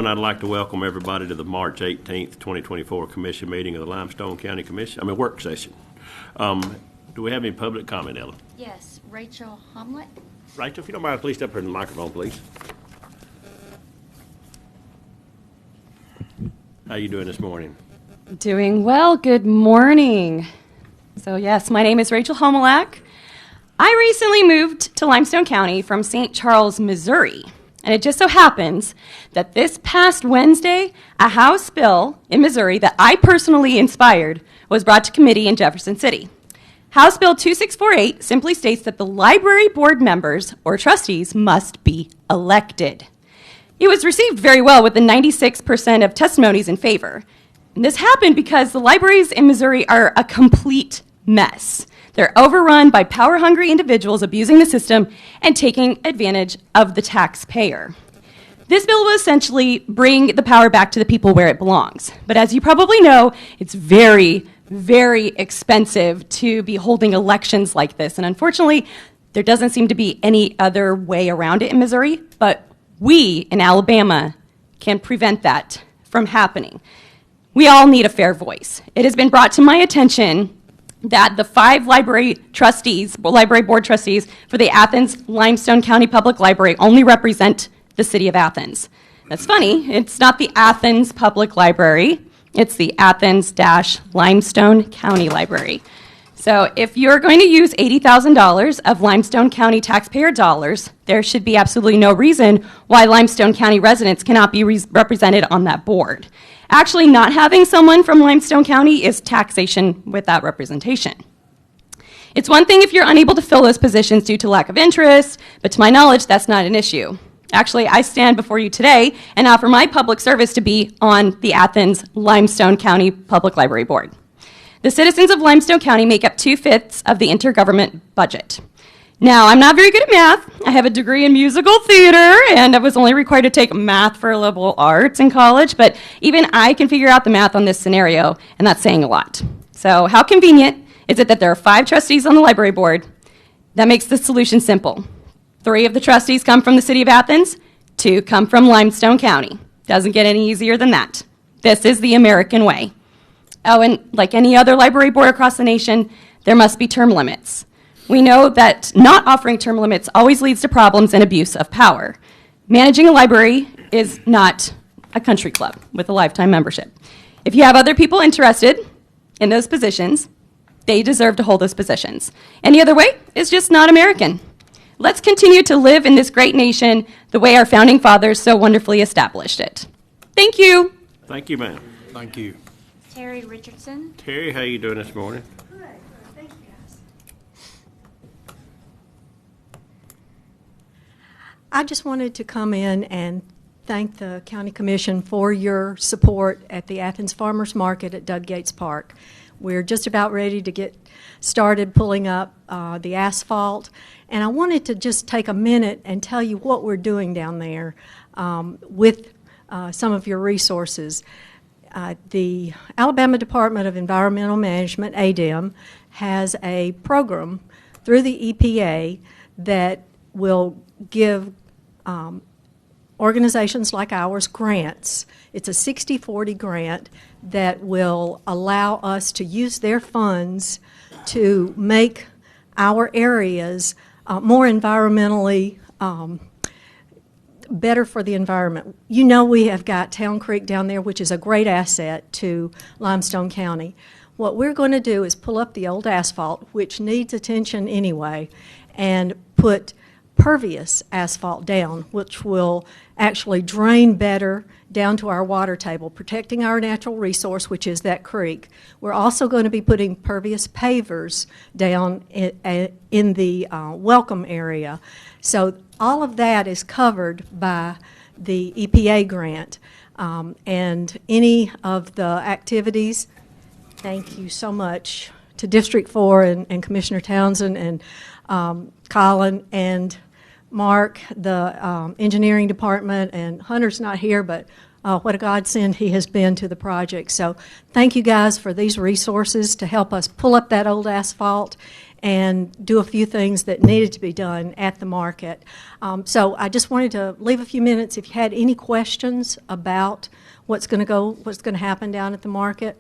everyone. I'd like to welcome everybody to the March 18th, 2024 Commission meeting of the Limestone County Commission, work session. Do we have any public comment, Ellen? Yes, Rachel Homlet. Rachel, if you don't mind, please step here in the microphone, please. How you doing this morning? Doing well. Good morning. So yes, my name is Rachel Homelak. I recently moved to Limestone County from St. Charles, Missouri. And it just so happens that this past Wednesday, a House bill in Missouri that I personally inspired was brought to committee in Jefferson City. House Bill 2648 simply states that the library board members or trustees must be elected. It was received very well with the 96% of testimonies in favor. And this happened because the libraries in Missouri are a complete mess. They're overrun by power-hungry individuals abusing the system and taking advantage of the taxpayer. This bill will essentially bring the power back to the people where it belongs. But as you probably know, it's very, very expensive to be holding elections like this. And unfortunately, there doesn't seem to be any other way around it in Missouri. But we in Alabama can prevent that from happening. We all need a fair voice. It has been brought to my attention that the 5 library board trustees for the Athens Limestone County Public Library only represent the city of Athens. That's funny. It's not the Athens Public Library. It's the Athens-Limestone County Library. So if you're going to use $80,000 of Limestone County taxpayer dollars, there should be absolutely no reason why Limestone County residents cannot be represented on that board. Actually, not having someone from Limestone County is taxation without representation. It's one thing if you're unable to fill those positions due to lack of interest, but to my knowledge, that's not an issue. Actually, I stand before you today and offer my public service to be on the Athens Limestone County Public Library Board. The citizens of Limestone County make up 2/5 of the intergovernment budget. Now, I'm not very good at math. I have a degree in musical theater, and I was only required to take math for liberal arts in college, but even I can figure out the math on this scenario, and that's saying a lot. So how convenient is it that there are 5 trustees on the library board? That makes the solution simple. 3 of the trustees come from the city of Athens, 2 come from Limestone County. Doesn't get any easier than that. This is the American way. Oh, and like any other library board across the nation, there must be term limits. We know that not offering term limits always leads to problems and abuse of power. Managing a library is not a country club with a lifetime membership. If you have other people interested in those positions, they deserve to hold those positions. Any other way is just not American. Let's continue to live in this great nation the way our founding fathers so wonderfully established it. Thank you. Thank you, ma'am. Thank you. Terry Richardson. Terry, how you doing this morning? Good. Thank you, guys. I just wanted to come in and thank the County Commission for your support at the Athens Farmers Market at Doug Gates Park. We're just about ready to get started pulling up the asphalt, and I wanted to just take a minute and tell you what we're doing down there with some of your resources. The Alabama Department of Environmental Management, ADEM, has a program through the EPA that will give organizations like ours grants. It's a 60-40 grant that will allow us to use their funds to make our areas more environmentally better for the environment. You know, we have got Town Creek down there, which is a great asset to Limestone County. What we're going to do is pull up the old asphalt, which needs attention anyway, and put pervious asphalt down, which will actually drain better down to our water table, protecting our natural resource, which is that creek. We're also going to be putting pervious pavers down in the welcome area. So all of that is covered by the EPA grant. And any of the activities, thank you so much to District 4 and Commissioner Townsend and Colin and Mark, the engineering department, and Hunter's not here, but what a godsend he has been to the project. So thank you guys for these resources to help us pull up that old asphalt and do a few things that needed to be done at the market. So I just wanted to leave a few minutes if you had any questions about what's going to happen down at the market.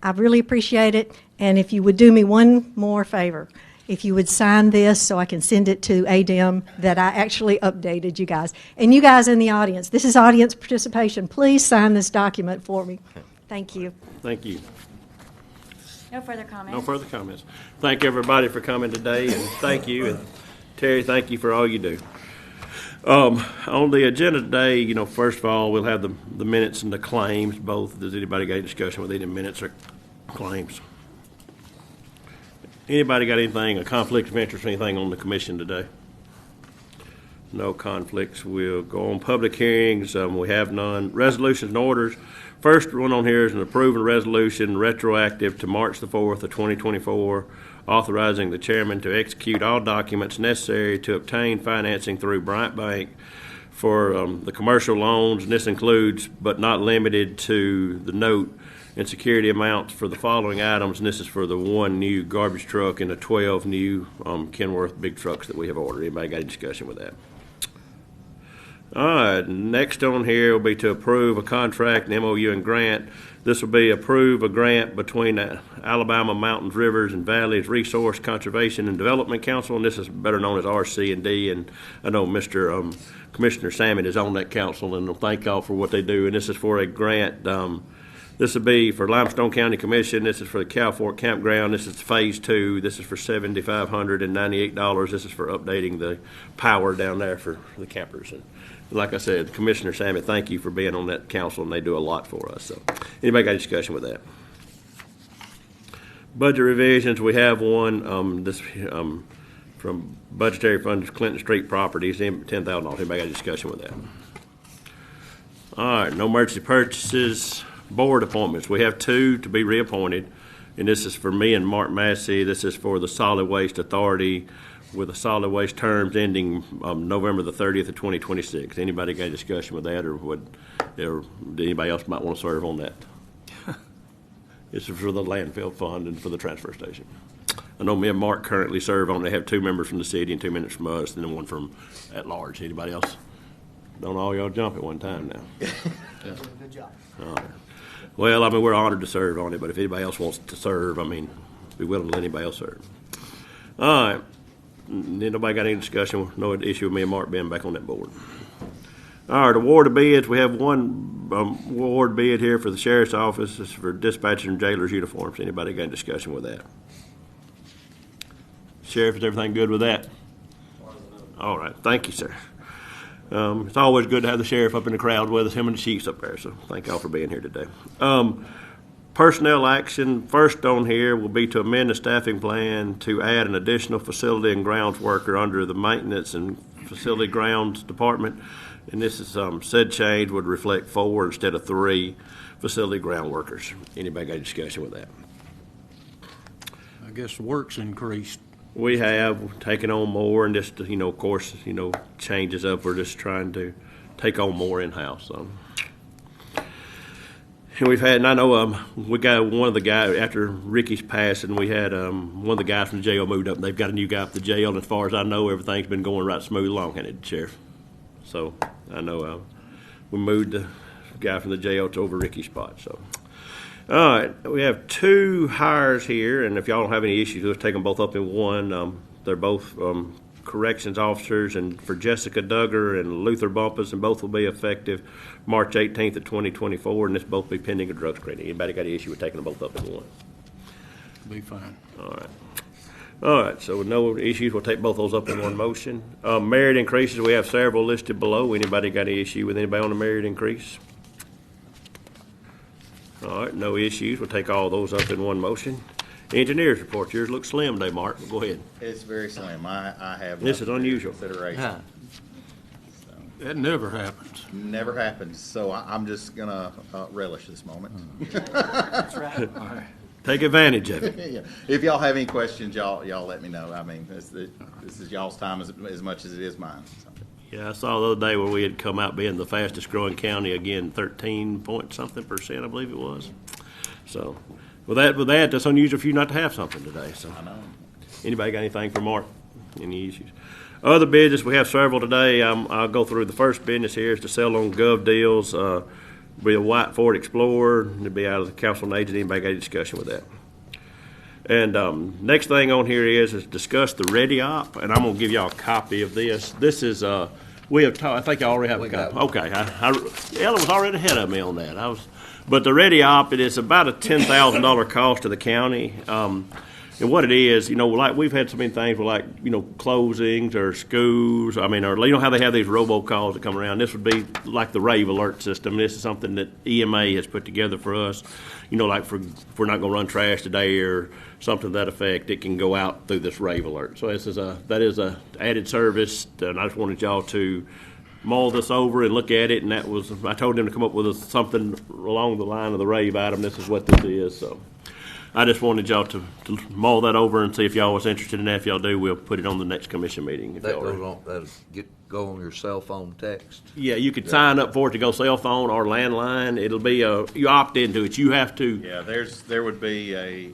I really appreciate it, and if you would do me one more favor, if you would sign this so I can send it to ADEM that I actually updated you guys. And you guys in the audience, this is audience participation. Please sign this document for me. Thank you. Thank you. No further comments. No further comments. Thank everybody for coming today, and thank you. And Terry, thank you for all you do. On the agenda today, first of all, we'll have the minutes and the claims both. Does anybody got any discussion with any minutes or claims? Anybody got anything, a conflict of interest or anything on the commission today? No conflicts. We'll go on public hearings. We have none. Resolutions and orders. First one on here is an approving resolution retroactive to March the 4th of 2024, authorizing the chairman to execute all documents necessary to obtain financing through Bryant Bank for the commercial loans, and this includes but not limited to the note and security amounts for the following items, and this is for the 1 new garbage truck and the 12 new Kenworth big trucks that we have ordered. Anybody got any discussion with that? All right, next on here will be to approve a contract, an MOU and grant. This will be approve a grant between the Alabama Mountains, Rivers, and Valleys Resource Conservation and Development Council, and this is better known as RC&D, and I know Mr. Commissioner Salmon is on that council, and I'll thank y'all for what they do, and this is for a grant. This will be for Limestone County Commission. This is for the Cow Fork Campground. This is phase 2. This is for $7,598. This is for updating the power down there for the campers. And like I said, Commissioner Sammy, thank you for being on that council, and they do a lot for us. So, anybody got a discussion with that? Budget revisions. We have one. From budgetary funds, Clinton Street Properties, $10,000. Anybody got a discussion with that? All right. No emergency purchases. Board appointments. We have 2 to be reappointed, and this is for me and Mark Massey. This is for the Solid Waste Authority with the solid waste terms ending November the 30th of 2026. Anybody got a discussion with that, or anybody else might want to serve on that? This is for the landfill fund and for the transfer station. I know me and Mark currently serve on. They have 2 members from the city and 2 members from us, and then 1 from at large. Anybody else? Don't all y'all jump at one time now. Good job. All right. Well, I mean, we're honored to serve on it, but if anybody else wants to serve, I mean, be willing to let anybody else serve. All right. Nobody got any discussion, no issue with me and Mark being back on that board. All right, award of bids. We have 1 award bid here for the sheriff's office. This is for dispatcher and jailer's uniforms. Anybody got any discussion with that? Sheriff, is everything good with that? All right, thank you, sir. It's always good to have the sheriff up in the crowd with us, him and the chiefs up there, so thank y'all for being here today. Personnel action, first on here will be to amend the staffing plan to add an additional facility and grounds worker under the maintenance and facility grounds department, and this is said change would reflect 4 instead of 3 facility ground workers. Anybody got a discussion with that? I guess the work's increased. We have taken on more, and just, of course, changes up. We're just trying to take on more in-house. And we've had, and I know we got one of the guys, after Ricky's passing, we had one of the guys from the jail moved up. They've got a new guy at the jail, and as far as I know, everything's been going right smooth along, hasn't it, Sheriff? So I know we moved the guy from the jail to over Ricky's spot, so. All right, we have 2 hires here, and if y'all don't have any issues, let's take them both up in one. They're both corrections officers, and for Jessica Duggar and Luther Bumpus, and both will be effective March 18th of 2024, and this both be pending a drug screening. Anybody got any issue with taking them both up in one? Be fine. All right. All right, so with no issues, we'll take both those up in one motion. Merit increases, we have several listed below. Anybody got any issue with anybody on the merit increase? All right, no issues. We'll take all those up in one motion. Engineers report. Yours looks slim today, Mark. Go ahead. It's very slim. I have. This is nothing for unusual. Consideration. Yeah. That never happens. Never happens. So I'm just gonna relish this moment. Take advantage of it. Yeah. If y'all have any questions, y'all let me know. I mean, this is y'all's time as much as it is mine. So. Yeah, I saw the other day where we had come out being the fastest growing county again, 13 point something %, I believe it was. So With that, that's unusual for you not to have something today, so. I know. Anybody got anything for Mark? Any issues? Other business, we have several today. I'll go through the first business here is to sell on gov deals. Be a white Ford Explorer. It'll be out of the council on aging. Anybody got any discussion with that? And next thing on here is discuss the Ready Op, and I'm going to give y'all a copy of this. This is we have I think I already have a copy. Okay, Ella was already ahead of me on that. But the Ready Op, it is about a $10,000 cost to the county. And what it is, like we've had so many things with closings or schools. I mean, or how they have these robocalls that come around. This would be like the rave alert system. This is something that EMA has put together for us. If we're not going to run trash today or something to that effect, it can go out through this rave alert. So that is a added service, and I just wanted y'all to mull this over and look at it. And I told them to come up with something along the line of the rave item. This is what this is. So I just wanted y'all to mull that over and see if y'all was interested in that. If y'all do, we'll put it on the next commission meeting. That goes on, that'll go on your cell phone text. Yeah, you could sign up for it to go cell phone or landline. It'll be you opt into it. You have to. Yeah, there would be a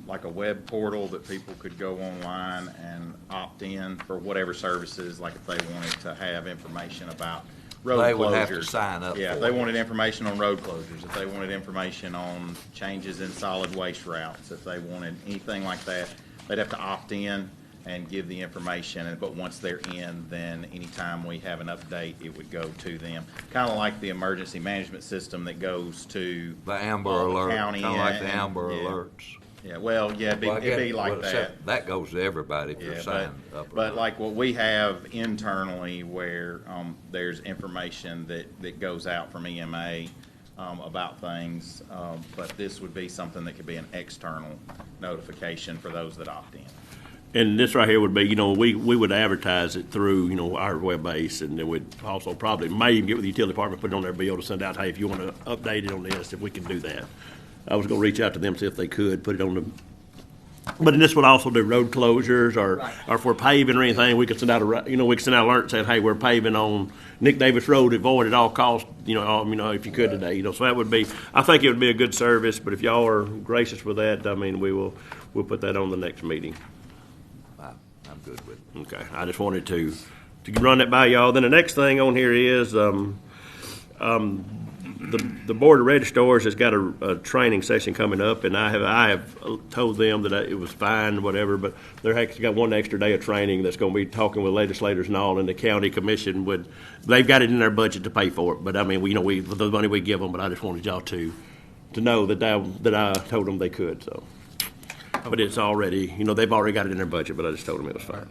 like a web portal that people could go online and opt in for whatever services, like if they wanted to have information about road They closures. would have to sign up Yeah, if for they it. wanted information on road closures, if they wanted information on changes in solid waste routes, if they wanted anything like that, they'd have to opt in and give the information. But once they're in, then anytime we have an update, it would go to them. Kind of like the emergency management system that goes to The Amber all the Alert, county kind of like the and- Amber yeah. Alerts. Yeah, well, yeah, Well, I it'd be guess- like well, that. except that goes to everybody if Yeah, you're but, signed up. or but not. like what we have internally where, there's information that goes out from EMA, about things, but this would be something that could be an external notification for those that opt in. And this right here would be, we would advertise it through, our web base, and then we'd also probably may even get with the utility department, put it on their bill to send out, hey, if you want to update it on this, if we can do that. I was going to reach out to them, see if they could put it on the. But then this would also do road closures, or if we're paving or anything, we could send out we could send out an alert saying, hey, we're paving on Nick Davis Road, avoid at all costs, if you could today, so that would be, I think it would be a good service, but if y'all are gracious with that, I mean, we'll put that on the next meeting. I'm good with it. Okay, I just wanted to run that by y'all. Then the next thing on here is, the Board of Registrars has got a training session coming up, and I have told them that it was fine, whatever, but they're actually got one extra day of training that's going to be talking with legislators and all, and the county commission they've got it in their budget to pay for it, but I mean, we the money we give them, but I just wanted y'all to know that I told them they could, so. But it's already, they've already got it in their budget, but I just told them it was fine.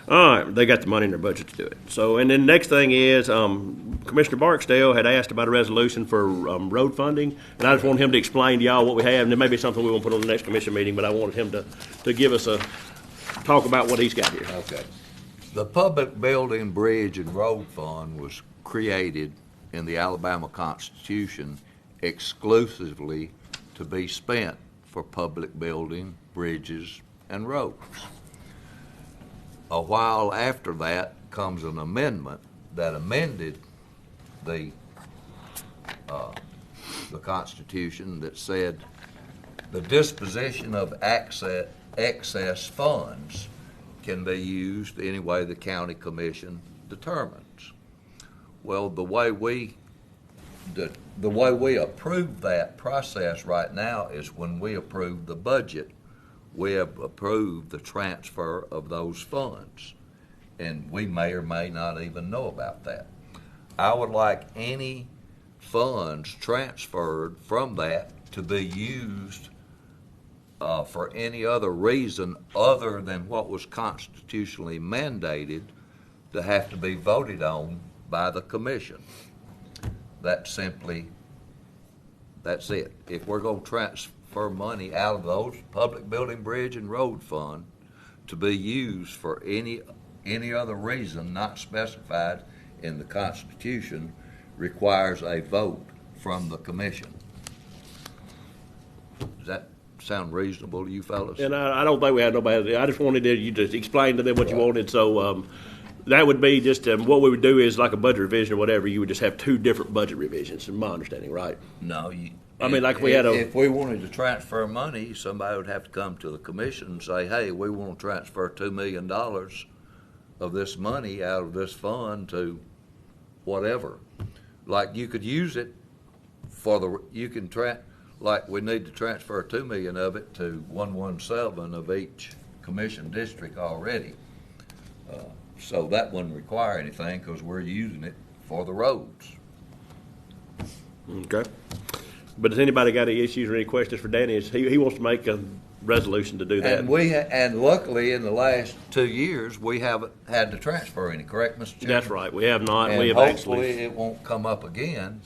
All right, they got the money in their budget to do it. So, and then next thing is, Commissioner Barksdale had asked about a resolution for road funding, and I just wanted him to explain to y'all what we have, and it may be something we won't put on the next commission meeting, but I wanted him to give us talk about what he's got here. Okay. The Public Building, Bridge, and Road Fund was created in the Alabama Constitution exclusively to be spent for public building, bridges, and roads. A while after that comes an amendment that amended the Constitution that said the disposition of excess funds can be used any way the county commission determines. Well, the way we approve that process right now is when we approve the budget, we have approved the transfer of those funds, and we may or may not even know about that. I would like any funds transferred from that to be used for any other reason other than what was constitutionally mandated to have to be voted on by the commission. That's it. If we're going to transfer money out of those public building, bridge, and road fund to be used for any other reason not specified in the Constitution, requires a vote from the commission. Does that sound reasonable to you fellas? And I don't think we had nobody. I just wanted you to explain to them what you wanted. So that would be just what we would do is like a budget revision or whatever. You would just have two different budget revisions, in my understanding, right? No, I mean, like if we had If we wanted to transfer money, somebody would have to come to the commission and say, hey, we want to transfer $2 million of this money out of this fund to whatever. Like you could use it for like we need to transfer 2 million of it to 117 of each commission district already. So that wouldn't require anything because we're using it for the roads. Okay. But has anybody got any issues or any questions for Danny? He wants to make a resolution to do that. And luckily, in the last 2 years, we haven't had to transfer any, correct, Mr. Chairman? That's right. We have not. And We have hopefully actually. it won't come up again.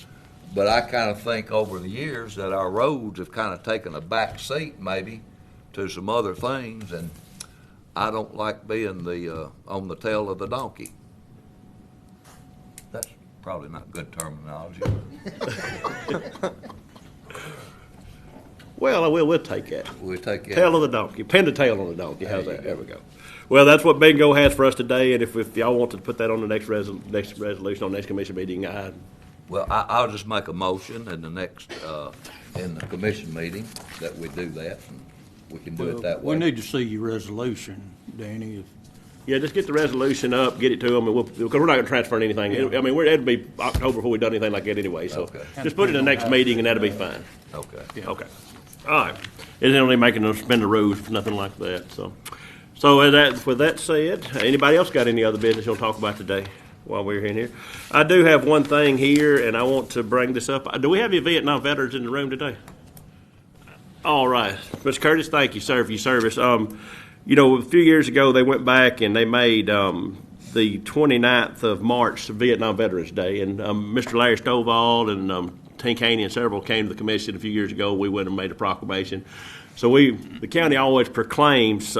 But I kind of think over the years that our roads have kind of taken a back seat maybe to some other things, and I don't like being on the tail of the donkey. That's probably not good terminology. Well, we'll take that. We'll take it. Tail of the donkey. Pin the tail on the donkey. How's that? There we go. Well, that's what bingo has for us today, and if y'all want to put that on the next resolution on next commission meeting, Well, I'll just make a motion in the next, in the commission meeting that we do that, and we can do it that way. We need to see your resolution, Danny. yeah, just get the resolution up, get it to them, and because we're not going to transfer anything. I mean, it'll be October before we've done anything like that anyway, so Okay. just put it in the next meeting, and that'll be fine. Okay. Okay. All right. Isn't only making them spend the rules, nothing like that, so. So with that said, anybody else got any other business you'll talk about today while we're in here? I do have one thing here, and I want to bring this up. Do we have any Vietnam veterans in the room today? All right. Mr. Curtis, thank you, sir, for your service. You know, a few years ago, they went back and they made the 29th of March Vietnam Veterans Day, and Mr. Larry Stovall and Tink Haney and several came to the commission a few years ago. We went and made a proclamation. So the county always proclaims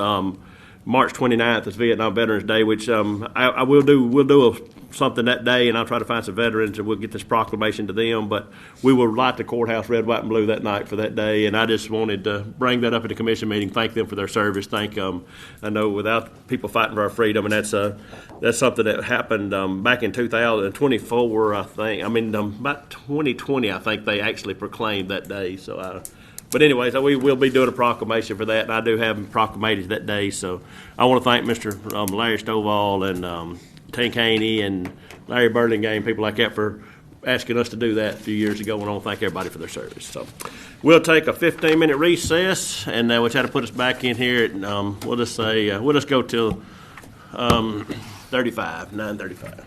March 29th as Vietnam Veterans Day, which I will do. We'll do something that day, and I'll try to find some veterans, and we'll get this proclamation to them. But we will light the courthouse red, white, and blue that night for that day. And I just wanted to bring that up at the commission meeting. Thank them for their service. Thank I know without people fighting for our freedom, and that's something that happened back in 2024. I think. I mean, about 2020. I think they actually proclaimed that day. So But anyways, we will be doing a proclamation for that, and I do have them proclamated that day. So I want to thank Mr. Larry Stovall and Tink Haney and Larry Burlingame, people like that, for asking us to do that a few years ago, and I want to thank everybody for their service. So we'll take a 15-minute recess, and we'll try to put us back in here at, we'll just go till 9:35. 9:35.